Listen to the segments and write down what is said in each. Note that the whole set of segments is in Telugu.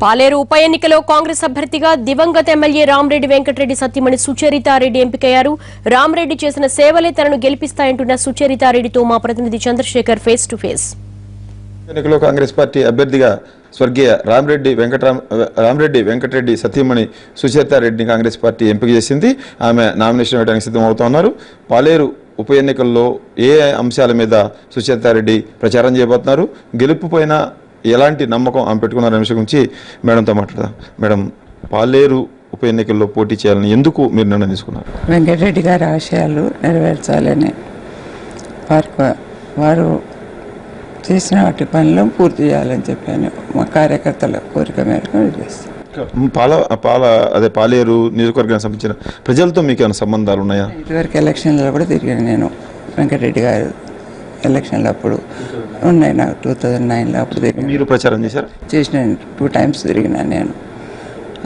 పాలేరు ఉప ఎన్నికలో కాంగ్రెస్ అభ్యర్థిగా దివంగత ఎమ్మెల్యే రామరెడ్డి వెంకటరెడ్డి సతీమణి సుచరితారెడ్డి ఎంపికయ్యారు. రామరెడ్డి చేసిన సేవలే తనను గెలిపిస్తాయంటున్న సుచరితారెడ్డితో మా ప్రతినిధి చంద్రశేఖర్ ఫేస్ టు ఫేస్. ఎన్నికలో కాంగ్రెస్ పార్టీ అభ్యర్థిగా స్వర్గీయ రామరెడ్డి వెంకటరెడ్డి సతీమణి సుచరితారెడ్డిని కాంగ్రెస్ పార్టీ ఎంపిక చేసింది. ఆమె నామినేషన్ వేయడానికి సిద్ధమవుతున్నారు. పాలేరు ఉప ఎన్నికల్లో ఏ అంశాల మీద సుచరితారెడ్డి ప్రచారం చేయబోతున్నారు, గెలుపు పైన ఎలాంటి నమ్మకం ఆమె పెట్టుకున్న అంశం గురించి మేడంతో మాట్లాడదాం. మేడం, పాలేరు ఉప ఎన్నికల్లో పోటీ చేయాలని ఎందుకు మీరు నిర్ణయం తీసుకున్నారు? వెంకటరెడ్డి గారి ఆశయాలు నెరవేర్చాలని వారు చేసిన వాటి పనులు పూర్తి చేయాలని చెప్పాను. మా కార్యకర్తల కోరిక మేరకు చేస్తాను. పాలేరు నియోజకవర్గానికి సంబంధించిన ప్రజలతో మీకు ఏమైనా సంబంధాలు ఉన్నాయా? ఇదివరకు ఎలక్షన్లో కూడా తిరిగాను నేను. వెంకటరెడ్డి గారు ఎలక్షన్లు అప్పుడు ఉన్నాయి నాకు. 2009లో అప్పుడు తిరిగి మీరు ప్రచారం చేశారు? చేసిన 2 times తిరిగినా నేను.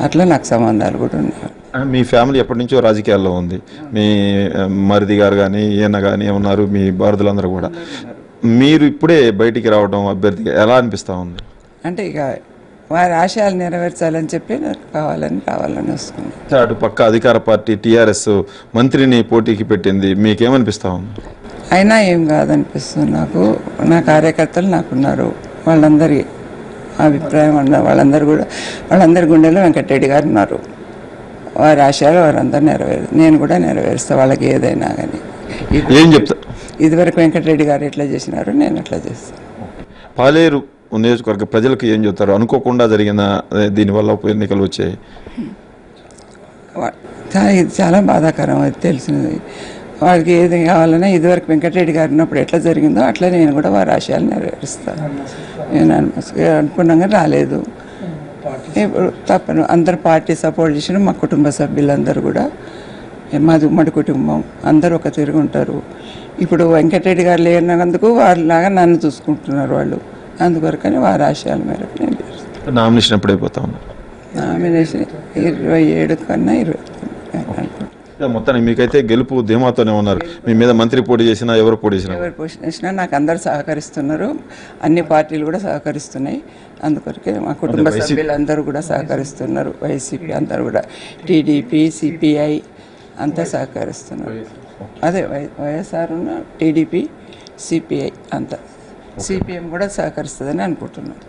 అట్లా నాకు సంబంధాలు కూడా ఉన్నాయి. మీ ఫ్యామిలీ ఎప్పటి నుంచో రాజకీయాల్లో ఉంది. మీ మరిది గారు కానీ ఈయన కానీ ఉన్నారు, మీ భారతులందరూ కూడా. మీరు ఇప్పుడే బయటికి రావడం అభ్యర్థిగా ఎలా అనిపిస్తూ ఉంది? అంటే ఇక వారి ఆశయాలు నెరవేర్చాలని చెప్పి నాకు రావాలని వస్తుంది. అటు పక్క అధికార పార్టీ టీఆర్ఎస్ మంత్రిని పోటీకి పెట్టింది, మీకేమనిపిస్తూ ఉంది? అయినా ఏం కాదనిపిస్తుంది నాకు. నా కార్యకర్తలు నాకున్నారు. వాళ్ళందరి అభిప్రాయం వాళ్ళందరి గుండెలో వెంకటరెడ్డి గారు ఉన్నారు. వారి ఆశయాలు వారందరూ నేను కూడా నెరవేరుస్తాను వాళ్ళకి ఏదైనా కానీ. ఏం చెప్తా? ఇదివరకు వెంకటరెడ్డి గారు ఎట్లా చేసినారు నేను అట్లా చేస్తాను. పాలేరు నియోజకవర్గ ప్రజలకు ఏం చెప్తారు? అనుకోకుండా జరిగిన దీనివల్ల ఉప ఎన్నికలు వచ్చాయి. ఇది చాలా బాధాకరం. అది తెలిసినది. వాళ్ళకి ఏది కావాలన్నా ఇదివరకు వెంకటరెడ్డి గారు ఉన్నప్పుడు ఎట్లా జరిగిందో అట్లా నేను కూడా వారి ఆశయాలు నెరవేరుస్తాను. నేను అనుకున్నాగా రాలేదు. ఇప్పుడు తప్పను. అందరు పార్టీ సపోర్ట్ చేసిన మా కుటుంబ సభ్యులందరూ కూడా, మాది ఉమ్మడి కుటుంబం, అందరూ ఒక తిరిగి ఉంటారు. ఇప్పుడు వెంకటరెడ్డి గారు లేనందుకు వాళ్ళలాగా నన్ను చూసుకుంటున్నారు వాళ్ళు. అందుకొరకని వారి ఆశయాల మేరకు నేను చేస్తాను. నామినేషన్ ఎప్పుడు అయిపోతా ఉన్నారు? నామినేషన్ 27 కన్నా 20 మొత్తానికి మీకైతే గెలుపు ధీమాతోనే ఉన్నారు. మీ మీద మంత్రి పోటీ చేసినా ఎవరు పోటీ చేసినా నాకు అందరు సహకరిస్తున్నారు. అన్ని పార్టీలు కూడా సహకరిస్తున్నాయి. అందుకొరకే మా కుటుంబ సభ్యులందరూ కూడా సహకరిస్తున్నారు. వైసీపీ అందరూ కూడా, టీడీపీ, సిపిఐ అంతా సహకరిస్తున్నారు. అదే వైఎస్ఆర్ ఉన్న టీడీపీ, సిపిఐ అంతా, సిపిఎం కూడా సహకరిస్తుందని అనుకుంటున్నాను.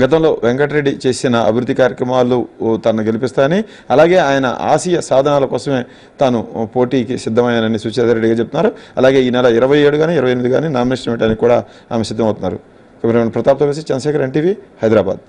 గతంలో వెంకటరెడ్డి చేసిన అభివృద్ధి కార్యక్రమాలు తను గెలిపిస్తాయని, అలాగే ఆయన ఆశయ సాధనాల కోసమే తాను పోటీకి సిద్ధమయ్యానని సుచరితారెడ్డిగా చెప్తున్నారు. అలాగే ఈ నెల 27 కానీ 28 కానీ నామినేషన్ వేయడానికి కూడా ఆమె సిద్ధమవుతున్నారు. కెమెరామెన్ ప్రతాప్తో కలిసి చంద్రశేఖర్, NTV, హైదరాబాద్.